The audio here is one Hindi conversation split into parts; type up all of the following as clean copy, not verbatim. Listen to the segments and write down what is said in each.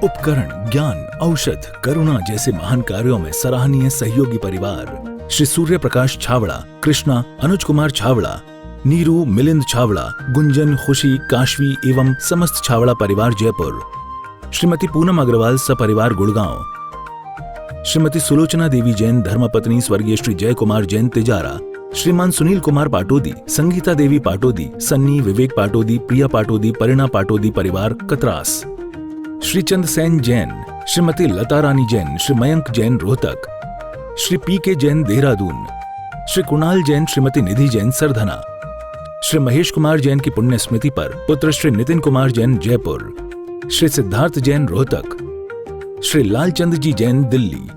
उपकरण, ज्ञान, औषध, करुणा जैसे महान कार्यों में सराहनीय सहयोगी परिवार श्री सूर्य प्रकाश छावड़ा, कृष्णा, अनुज कुमार छावड़ा, नीरू, मिलिंद छावड़ा, गुंजन, खुशी, काशवी एवं समस्त छावड़ा परिवार जयपुर, श्रीमती पूनम अग्रवाल सपरिवार गुड़गांव, श्रीमती सुलोचना देवी जैन धर्मपत्नी स्वर्गीय श्री जय कुमार जैन तिजारा, श्रीमान सुनील कुमार पाटोदी, संगीता देवी पाटोदी, सन्नी, विवेक पाटोदी, प्रिया पाटोदी, परिणा पाटोदी परिवार कतरास, श्री चंद सेन जैन, श्रीमती लता रानी जैन, श्री मयंक जैन रोहतक, श्री पी के जैन देहरादून, श्री कुणाल जैन, श्रीमती निधि जैन सरधना, श्री महेश कुमार जैन की पुण्य स्मृति पर पुत्र श्री नितिन कुमार जैन जयपुर, श्री सिद्धार्थ जैन रोहतक, श्री लालचंद जी जैन दिल्ली।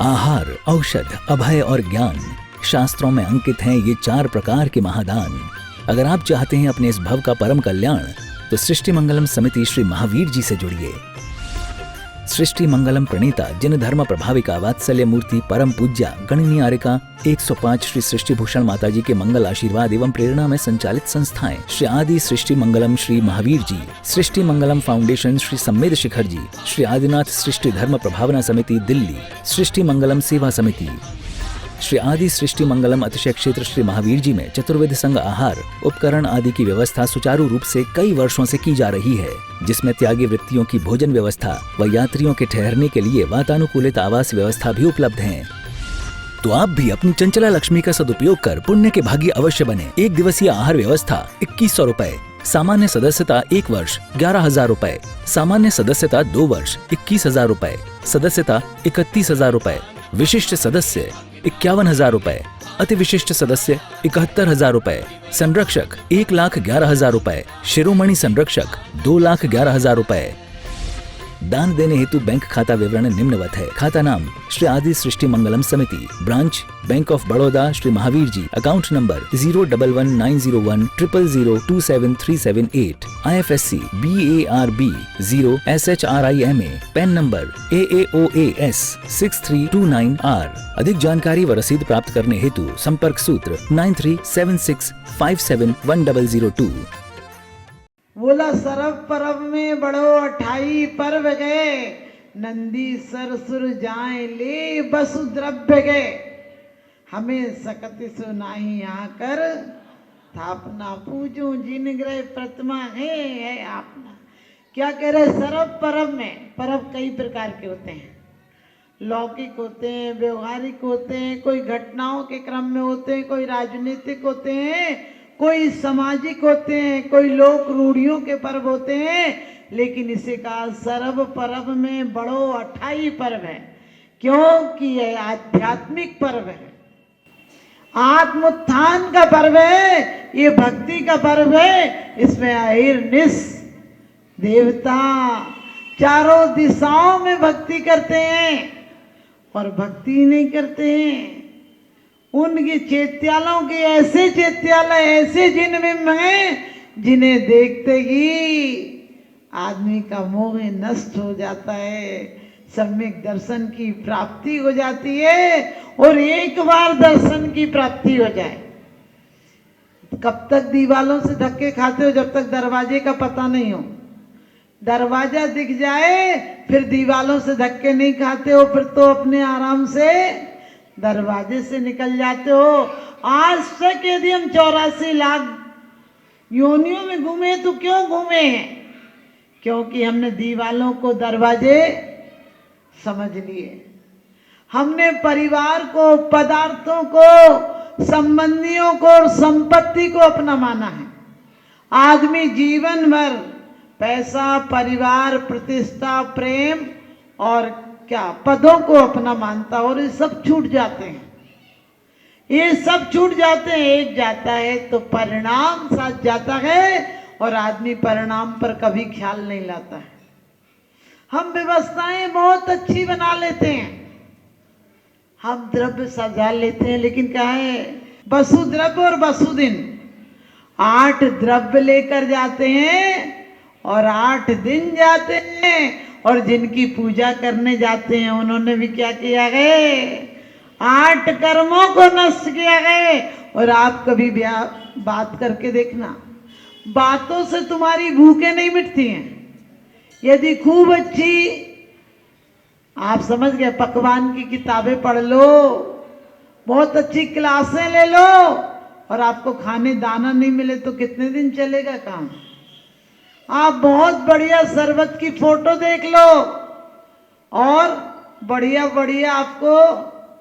आहार, औषध, अभय और ज्ञान शास्त्रों में अंकित हैं ये 4 प्रकार के महादान। अगर आप चाहते हैं अपने इस भव का परम कल्याण तो सृष्टि मंगलम समिति श्री महावीर जी से जुड़िए। सृष्टि मंगलम प्रणीता जिन धर्म प्रभाविका वात्सल्य मूर्ति परम पूज्या गणनीयारिका 105 श्री सृष्टि भूषण माता जी के मंगल आशीर्वाद एवं प्रेरणा में संचालित संस्थाएं श्री आदि सृष्टि मंगलम श्री महावीर जी, सृष्टि मंगलम फाउंडेशन श्री सम्मेद शिखर जी, श्री आदिनाथ सृष्टि धर्म प्रभावना समिति दिल्ली, सृष्टि मंगलम सेवा समिति, श्री आदि सृष्टि मंगलम अतिशय क्षेत्र श्री महावीर जी में चतुर्वेद संघ आहार उपकरण आदि की व्यवस्था सुचारू रूप से कई वर्षों से की जा रही है, जिसमें त्यागी वृत्तियों की भोजन व्यवस्था व यात्रियों के ठहरने के लिए वातानुकूलित आवास व्यवस्था भी उपलब्ध है। तो आप भी अपनी चंचला लक्ष्मी का सदुपयोग कर पुण्य के भागी अवश्य बने। 1 दिवसीय आहार व्यवस्था 2100 रुपए, सामान्य सदस्यता 1 वर्ष 11,000 रुपए, सामान्य सदस्यता 2 वर्ष 21,000 रुपए, सदस्यता 31,000 रुपए, विशिष्ट सदस्य 51,000 रुपए, अति विशिष्ट सदस्य 71,000 रुपए, संरक्षक 1,11,000 रुपए, शिरोमणि संरक्षक 2,11,000 रुपए। दान देने हेतु बैंक खाता विवरण निम्नवत है। खाता नाम श्री आदि Srishti Mangalam Samiti, branch bank of Baroda Shri Mahavir ji, account number 0119010027378, IFSC BARB 0SHRIMA, PAN number AAOAS 6329R। अधिक जानकारी व रसीद प्राप्त करने हेतु संपर्क सूत्र 9376571002। बोला सरब परब में बड़ो 28 पर्व गए, नंदी सरसुर जाए ले बसु द्रव्य गए, हमें सकति सुनाई आकर थापना पूजो जिन ग्रह प्रतिमा है आपना। क्या कह रहे सरब परब में? पर्व कई प्रकार के होते हैं, लौकिक होते हैं, व्यवहारिक होते हैं, कोई घटनाओं के क्रम में होते हैं, कोई राजनीतिक होते हैं, कोई सामाजिक होते हैं, कोई लोक रूढ़ियों के पर्व होते हैं। लेकिन इसे कहा सरब पर्व में बड़ो 28 पर्व है, क्योंकि यह आध्यात्मिक पर्व है, आत्मोत्थान का पर्व है, ये भक्ति का पर्व है। इसमें अहिर्निश देवता चारों दिशाओं में भक्ति करते हैं और भक्ति नहीं करते हैं। उनके चैत्यालों के ऐसे चैत्यालय, ऐसे जिनबिंब हैं जिन्हें देखते ही आदमी का मोह नष्ट हो जाता है, सम्यक दर्शन की प्राप्ति हो जाती है। और एक बार दर्शन की प्राप्ति हो जाए, कब तक दीवालों से धक्के खाते हो? जब तक दरवाजे का पता नहीं हो। दरवाजा दिख जाए फिर दीवालों से धक्के नहीं खाते हो, फिर तो अपने आराम से दरवाजे से निकल जाते हो। आज तक यदि हम 84 लाख योनियों में घूमे तो क्यों घूमे हैं? क्योंकि हमने दीवालों को दरवाजे समझ लिए, हमने परिवार को, पदार्थों को, संबंधियों को और संपत्ति को अपना माना है। आदमी जीवन भर पैसा, परिवार, प्रतिष्ठा, प्रेम और क्या पदों को अपना मानता, और ये सब छूट जाते हैं, ये सब छूट जाते हैं। एक जाता है तो परिणाम साथ जाता है, और आदमी परिणाम पर कभी ख्याल नहीं लाता है। हम व्यवस्थाएं बहुत अच्छी बना लेते हैं, हम द्रव्य सजा लेते हैं, लेकिन क्या है, वसु द्रव्य और वसुदिन 8 द्रव्य लेकर जाते हैं और 8 दिन जाते हैं। और जिनकी पूजा करने जाते हैं उन्होंने भी क्या किया है, 8 कर्मों को नष्ट किया है। और आप कभी बात करके देखना, बातों से तुम्हारी भूखें नहीं मिटती हैं, यदि खूब अच्छी आप समझ गए पकवान की किताबें पढ़ लो, बहुत अच्छी क्लासें ले लो, और आपको खाने दाना नहीं मिले तो कितने दिन चलेगा काम। आप बहुत बढ़िया शरबत की फोटो देख लो और बढ़िया बढ़िया आपको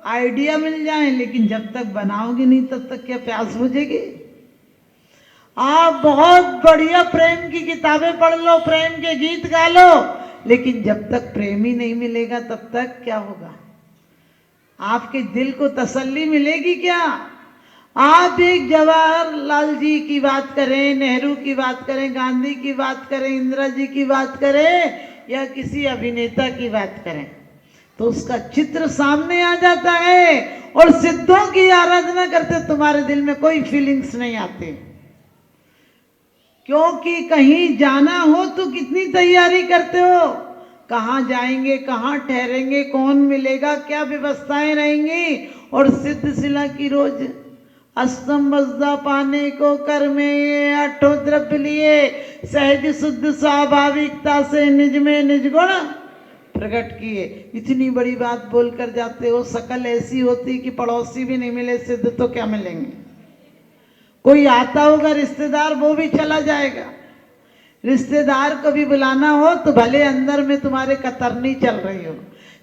आइडिया मिल जाए, लेकिन जब तक बनाओगे नहीं तब तक क्या प्यास बुझेगी। आप बहुत बढ़िया प्रेम की किताबें पढ़ लो, प्रेम के गीत गा लो, लेकिन जब तक प्रेम ही नहीं मिलेगा तब तक क्या होगा। आपके दिल को तसल्ली मिलेगी क्या। आप एक जवाहरलाल जी की बात करें, नेहरू की बात करें, गांधी की बात करें, इंदिरा जी की बात करें, या किसी अभिनेता की बात करें, तो उसका चित्र सामने आ जाता है, और सिद्धों की आराधना करते तुम्हारे दिल में कोई फीलिंग्स नहीं आते। क्योंकि कहीं जाना हो तो कितनी तैयारी करते हो, कहाँ जाएंगे, कहाँ ठहरेंगे, कौन मिलेगा, क्या व्यवस्थाएं रहेंगी। और सिद्ध शिला की रोज अस्तम वसदा पाने को कर में ये आठों द्रव्य लिए, सहज शुद्ध स्वाभाविकता से निज में निज गुण प्रकट किए। इतनी बड़ी बात बोलकर जाते हो, शकल ऐसी होती कि पड़ोसी भी नहीं मिले सिद्ध तो क्या मिलेंगे। कोई आता होगा रिश्तेदार, वो भी चला जाएगा। रिश्तेदार को भी बुलाना हो तो भले अंदर में तुम्हारे कतरनी चल रही हो,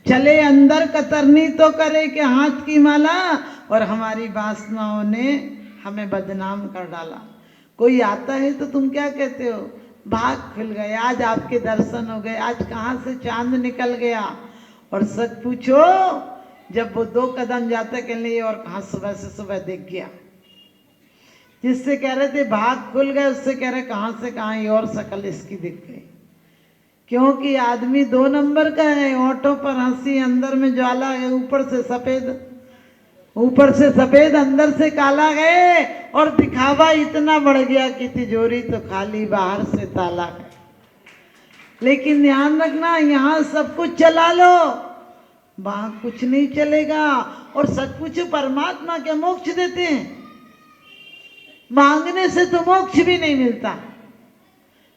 चले अंदर कतरनी तो करे कि हाथ की माला, और हमारी वासनाओं ने हमें बदनाम कर डाला। कोई आता है तो तुम क्या कहते हो, भाग खुल गए, आज आपके दर्शन हो गए, आज कहाँ से चांद निकल गया। और सच पूछो, जब वो 2 कदम जाते कहने ये और कहाँ सुबह से सुबह दिख गया। जिससे कह रहे थे भाग खुल गए, उससे कह रहे कहाँ से कहाँ ये और शकल इसकी दिख गई। क्योंकि आदमी 2 नंबर का है, ओंठों पर हंसी, अंदर में ज्वाला है, ऊपर से सफेद अंदर से काला है, और दिखावा इतना बढ़ गया कि तिजोरी तो खाली, बाहर से ताला है। लेकिन ध्यान रखना, यहाँ सब कुछ चला लो, वहां कुछ नहीं चलेगा। और सच पूछो, परमात्मा क्या मोक्ष देते हैं? मांगने से तो मोक्ष भी नहीं मिलता,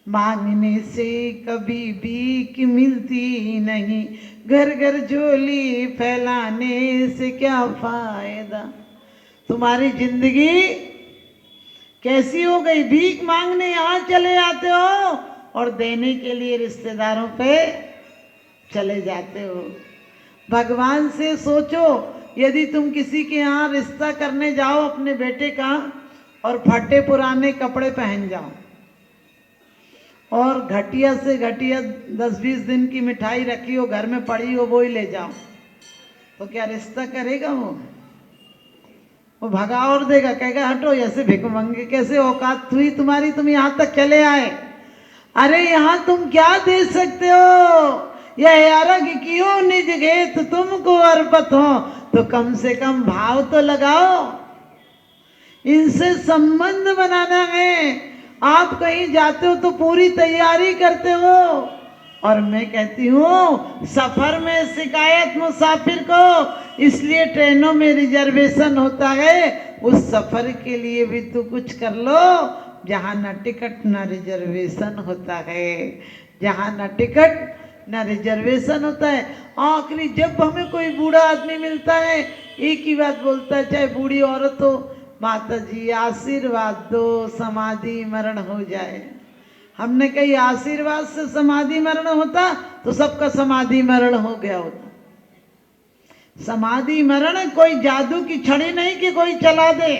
मांगने से कभी भीख मिलती नहीं, घर घर झोली फैलाने से क्या फायदा। तुम्हारी जिंदगी कैसी हो गई, भीख मांगने यहाँ चले आते हो और देने के लिए रिश्तेदारों पे चले जाते हो। भगवान से सोचो, यदि तुम किसी के यहाँ रिश्ता करने जाओ अपने बेटे का, और फटे पुराने कपड़े पहन जाओ, और घटिया से घटिया 10-20 दिन की मिठाई रखी हो घर में पड़ी हो, वो ही ले जाओ, तो क्या रिश्ता करेगा वो भगा और देगा, कहेगा हटो, ऐसे भिखमंगे कैसे औकात हुई तुम्हारी, तुम यहाँ तक चले आए। अरे यहाँ तुम क्या दे सकते हो, यह अर्घ क्यों निज घेत तुमको अर्पत हो, तो कम से कम भाव तो लगाओ, इनसे संबंध बनाना है। आप कहीं जाते हो तो पूरी तैयारी करते हो, और मैं कहती हूँ सफर में शिकायत मुसाफिर को, इसलिए ट्रेनों में रिजर्वेशन होता है, उस सफर के लिए भी तो कुछ कर लो जहाँ न टिकट न रिजर्वेशन होता है, जहाँ न टिकट न रिजर्वेशन होता है। आखिरी जब हमें कोई बूढ़ा आदमी मिलता है, एक ही बात बोलता है, चाहे बूढ़ी औरत हो, माता जी आशीर्वाद दो समाधि मरण हो जाए। हमने कही आशीर्वाद से समाधि मरण होता तो सबका समाधि मरण हो गया होता। समाधि मरण कोई जादू की छड़ी नहीं कि कोई चला दे।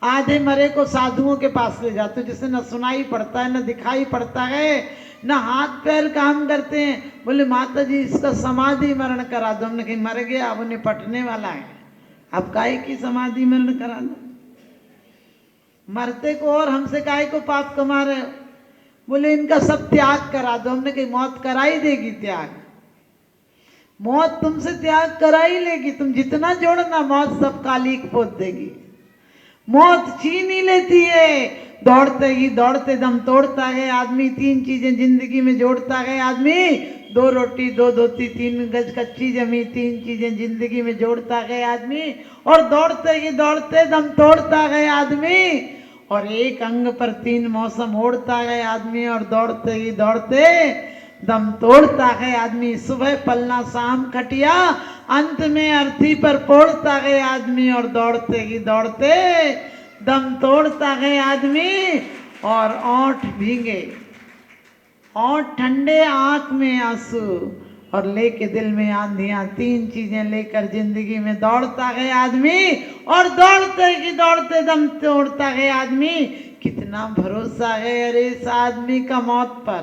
आधे मरे को साधुओं के पास ले जाते, जिसे न सुनाई पड़ता है, न दिखाई पड़ता है, न हाथ पैर काम करते हैं। बोले माता जी इसका समाधि मरण करा दो। हमने कही मर गया, अब निपटने वाला है, अब काहे की समाधि मरण करा दो, मरते को और हमसे काहे को पाप कमा रहे हो। बोले इनका सब त्याग करा दो। हमने कही मौत करा ही देगी त्याग, मौत तुमसे त्याग करा ही लेगी, तुम जितना जोड़ना मौत सब काली पोत देगी। मौत छीन ही लेती है, दौड़ते दम तोड़ता है आदमी। 3 चीजें जिंदगी में जोड़ता है आदमी, 2 रोटी 2 धोती 3 गज कच्ची जमी, 3 चीजें जिंदगी में जोड़ता है आदमी। और दौड़ते दम तोड़ता है आदमी, और एक अंग पर 3 मौसम ओढ़ता है आदमी। और दौड़ते दम तोड़ता है आदमी, सुबह पलना शाम खटिया, अंत में अर्थी पर पोड़ता है आदमी, और दौड़ते ही दौड़ते दम तोड़ता है आदमी। और ओंठ भीगे, ओंठ ठंडे, आंख में आंसू, और लेके दिल में आंधियां, तीन चीजें लेकर जिंदगी में दौड़ता है आदमी, और दौड़ते ही दौड़ते दम तोड़ता है आदमी। कितना भरोसा है अरे इस आदमी का मौत पर,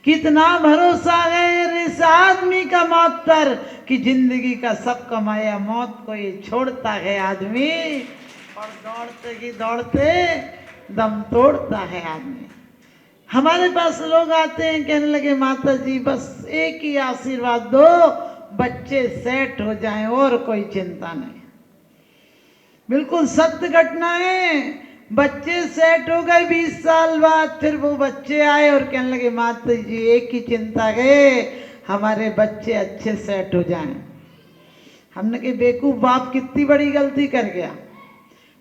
कितना भरोसा है अरे इस आदमी का मौत पर, कि जिंदगी का सब कमाया मौत को ये छोड़ता है आदमी, और दौड़ते ही दौड़ते दम तोड़ता है आदमी। हमारे पास लोग आते हैं, कहने लगे माता जी बस एक ही आशीर्वाद दो, बच्चे सेट हो जाएं और कोई चिंता नहीं। बिल्कुल सत्य घटना है, बच्चे सेट हो गए 20 साल बाद, फिर वो बच्चे आए और कहने लगे माता जी एक ही चिंता है, हमारे बच्चे अच्छे सेट हो जाएं। हमने कहा बेवकूफ बाप कितनी बड़ी गलती कर गया,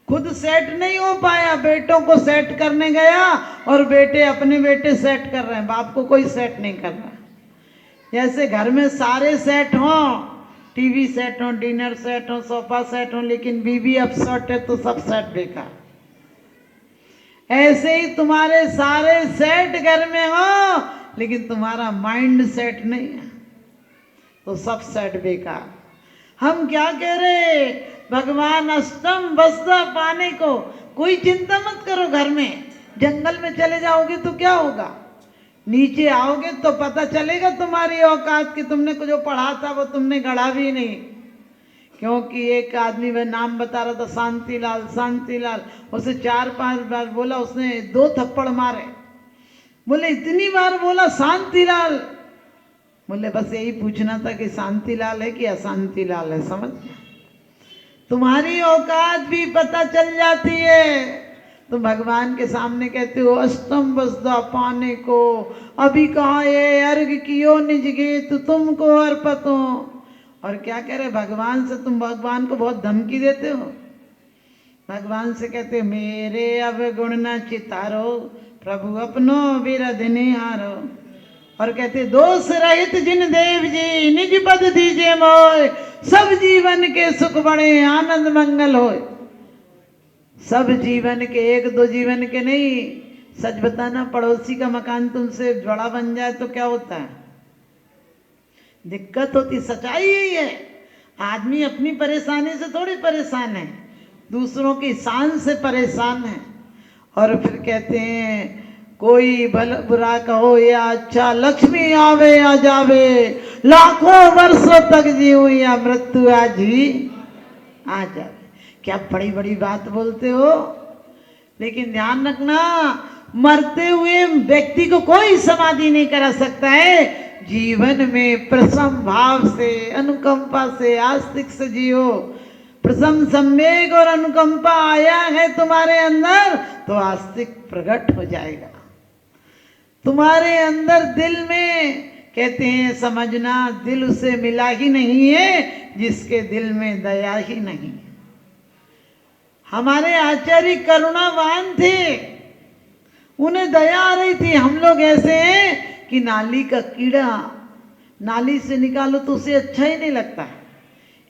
खुद सेट नहीं हो पाया, बेटों को सेट करने गया और बेटे अपने बेटे सेट कर रहे हैं, बाप को कोई सेट नहीं कर रहा। जैसे घर में सारे सेट हों, टीवी सेट हो, डिनर सेट हो, सोफा सेट हो, लेकिन बीवी अपसेट है तो सब सेट बेकार। ऐसे ही तुम्हारे सारे सेट घर में हो, लेकिन तुम्हारा माइंड सेट नहीं है तो सब सेट बेकार। हम क्या कह रहे, भगवान अष्टम वस्त्र पाने को, कोई चिंता मत करो। घर में जंगल में चले जाओगे तो क्या होगा, नीचे आओगे तो पता चलेगा तुम्हारी औकात की, तुमने को जो पढ़ा था वो तुमने गढ़ा भी नहीं। क्योंकि एक आदमी वह नाम बता रहा था शांतिलाल, शांतिलाल, उसे 4-5 बार बोला, उसने 2 थप्पड़ मारे। बोले इतनी बार बोला शांतिलाल, बोले बस यही पूछना था कि शांतिलाल है कि अशांतिलाल है, समझ। तुम्हारी औकात भी पता चल जाती है। तुम भगवान के सामने कहते हो अष्टम वस्दा पाने को, अभी कहाँ ये अर्घ कियो निज गेत तुमको अर्पत हो। और क्या कह रहे भगवान से, तुम भगवान को बहुत धमकी देते हो। भगवान से कहते मेरे अब गुण न चितारो, प्रभु अपनो विरध निहारो। और कहते दोष रहित जिन देव जी, निज पद दीजे मोय, सब जीवन के सुख बड़े आनंद मंगल होय। सब जीवन के, 1-2 जीवन के नहीं। सच बताना, पड़ोसी का मकान तुमसे बड़ा बन जाए तो क्या होता है, दिक्कत होती। सच्चाई यही है, आदमी अपनी परेशानी से थोड़ी परेशान है, दूसरों की शान से परेशान है। और फिर कहते हैं कोई भल बुरा कहो या अच्छा, लक्ष्मी आवे या जावे, लाखों वर्षों तक जीऊं या मृत्यु आज ही आ जावे। क्या बड़ी बड़ी बात बोलते हो, लेकिन ध्यान रखना मरते हुए व्यक्ति को कोई समाधि नहीं करा सकता है। जीवन में प्रसम भाव से, अनुकंपा से, आस्तिक से जियो। प्रसम संवेग और अनुकंपा आया है तुम्हारे अंदर तो आस्तिक प्रकट हो जाएगा। तुम्हारे अंदर दिल में, कहते हैं समझना, दिल उसे मिला ही नहीं है जिसके दिल में दया ही नहीं। हमारे आचार्य करुणावान थे, उन्हें दया आ रही थी। हम लोग ऐसे हैं कि नाली का कीड़ा नाली से निकालो तो उसे अच्छा ही नहीं लगता।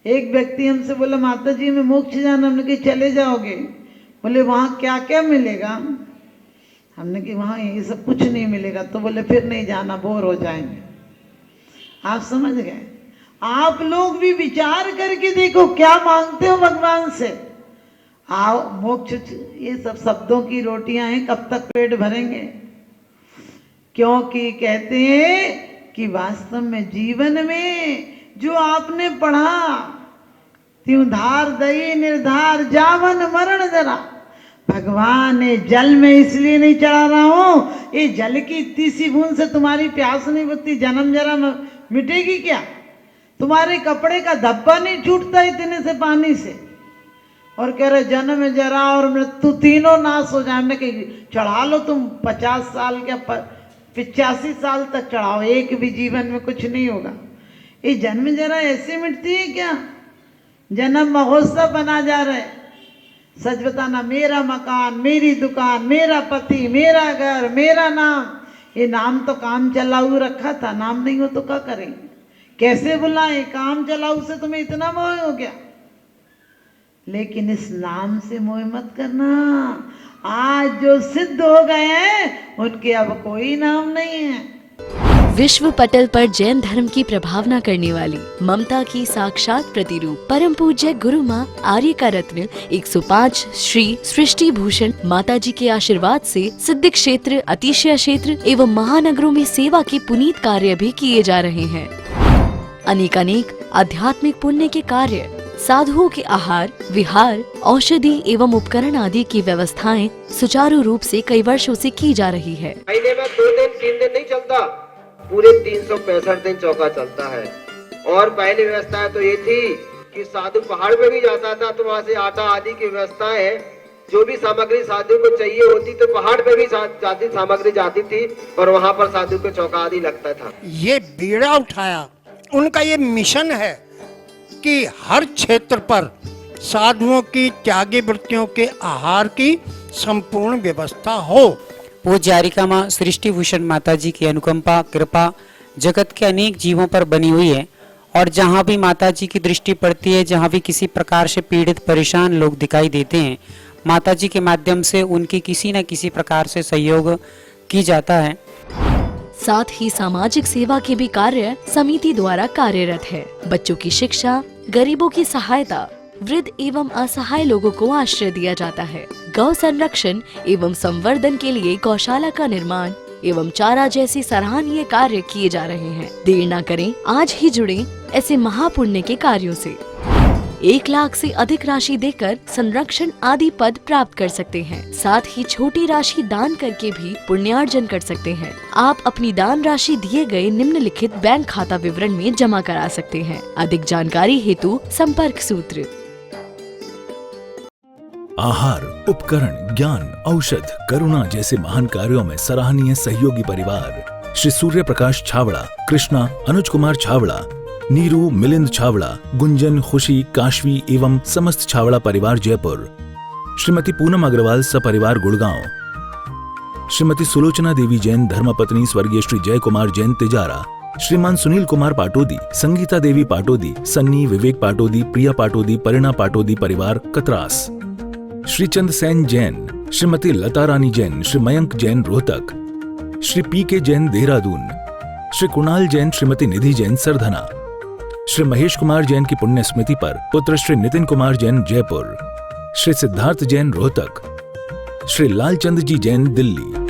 एक व्यक्ति हमसे बोला माता जी मैं मोक्ष जाना, हमने कहा चले जाओगे, बोले वहाँ क्या क्या मिलेगा, हमने कहा वहाँ ये सब कुछ नहीं मिलेगा, तो बोले फिर नहीं जाना, बोर हो जाएंगे। आप समझ गए। आप लोग भी विचार करके देखो क्या मांगते हो भगवान से। आओ मोक्ष, ये सब शब्दों की रोटियां हैं, कब तक पेट भरेंगे। क्योंकि कहते हैं कि वास्तव में जीवन में जो आपने पढ़ा, त्यों धार दई निर्धार जावन मरण जरा। भगवान ने जल में इसलिए नहीं चढ़ा रहा हूं, ये जल की इतनी सी बूंद से तुम्हारी प्यास नहीं बुझती, जन्म जरा मिटेगी क्या। तुम्हारे कपड़े का धब्बा नहीं छूटता इतने से पानी से। और कह रहे जन्म जरा और मृत्यु तीनों नाश हो जाए। हमने कही चढ़ा लो तुम 50 साल या 85 साल तक चढ़ाओ, एक भी जीवन में कुछ नहीं होगा। ये जन्म जरा ऐसे मिटती है क्या, जन्म महोत्सव बना जा रहे। सच बताना, मेरा मकान, मेरी दुकान, मेरा पति, मेरा घर, मेरा नाम, ये नाम तो काम चलाऊ रखा था, नाम नहीं हो तो क्या करेंगे, कैसे बुलाएं, काम चलाऊ से तुम्हें इतना मोह हो गया। लेकिन इस नाम से मोह मत करना। आज जो सिद्ध हो गए हैं उनके अब कोई नाम नहीं है। विश्व पटल पर जैन धर्म की प्रभावना करने वाली ममता की साक्षात प्रतिरूप परम पूज्य गुरु माँ आर्य का रत्न 105 श्री सृष्टि भूषण माता जी के आशीर्वाद से सिद्ध क्षेत्र, अतिशय क्षेत्र एवं महानगरों में सेवा के पुनीत कार्य भी किए जा रहे हैं। अनेकानेक आध्यात्मिक पुण्य के कार्य, साधुओं के आहार, विहार, औषधि एवं उपकरण आदि की व्यवस्थाएं सुचारू रूप से कई वर्षों से की जा रही है। महीने में 2 दिन 3 दिन नहीं चलता, पूरे 365 दिन चौका चलता है। और पहली व्यवस्था तो ये थी कि साधु पहाड़ पे भी जाता था तो वहाँ से आटा आदि की व्यवस्था है, जो भी सामग्री साधु को चाहिए होती तो पहाड़ पे भी जाती सामग्री जाती थी और वहाँ पर साधु को चौका आदि लगता था। ये बीड़ा उठाया, उनका ये मिशन है कि हर क्षेत्र पर साधुओं की त्यागी वृत्तियों के आहार की संपूर्ण व्यवस्था हो। पूज्य आर्यिका माँ सृष्टि भूषण माता जी की अनुकंपा कृपा जगत के अनेक जीवों पर बनी हुई है और जहाँ भी माता जी की दृष्टि पड़ती है, जहाँ भी किसी प्रकार से पीड़ित परेशान लोग दिखाई देते हैं, माता जी के माध्यम से उनकी किसी न किसी प्रकार से सहयोग की जाता है। साथ ही सामाजिक सेवा के भी कार्य समिति द्वारा कार्यरत है। बच्चों की शिक्षा, गरीबों की सहायता, वृद्ध एवं असहाय लोगों को आश्रय दिया जाता है। गौ संरक्षण एवं संवर्धन के लिए गौशाला का निर्माण एवं चारा जैसे सराहनीय कार्य किए जा रहे हैं। देर न करें, आज ही जुड़ें ऐसे महापुण्य के कार्यों से। 1 लाख से अधिक राशि देकर संरक्षण आदि पद प्राप्त कर सकते हैं। साथ ही छोटी राशि दान करके भी पुण्यार्जन कर सकते हैं। आप अपनी दान राशि दिए गए निम्नलिखित बैंक खाता विवरण में जमा करा सकते हैं। अधिक जानकारी हेतु संपर्क सूत्र। आहार, उपकरण, ज्ञान, औषध, करुणा जैसे महान कार्यों में सराहनीय सहयोगी परिवार श्री सूर्य प्रकाश छावड़ा, कृष्णा, अनुज कुमार छावड़ा, नीरू, मिलिंद छावड़ा, गुंजन, खुशी, काशवी एवं समस्त छावड़ा परिवार जयपुर, श्रीमती पूनम अग्रवाल सपरिवार गुड़गांव, श्रीमती सुलोचना देवी जैन धर्मपत्नी स्वर्गीय श्री जय कुमार जैन तिजारा, श्रीमान सुनील कुमार पाटोदी, संगीता देवी पाटोदी, सन्नी, विवेक पाटोदी, प्रिया पाटोदी, परिणा पाटोदी परिवार कतरास, श्री चंद सेन जैन, श्रीमती लता रानी जैन, श्री मयंक जैन रोहतक, श्री पी के जैन देहरादून, श्री कुणाल जैन, श्रीमती निधि जैन सरधना, श्री महेश कुमार जैन की पुण्य स्मृति पर पुत्र श्री नितिन कुमार जैन जयपुर, श्री सिद्धार्थ जैन रोहतक, श्री लालचंद जी जैन दिल्ली।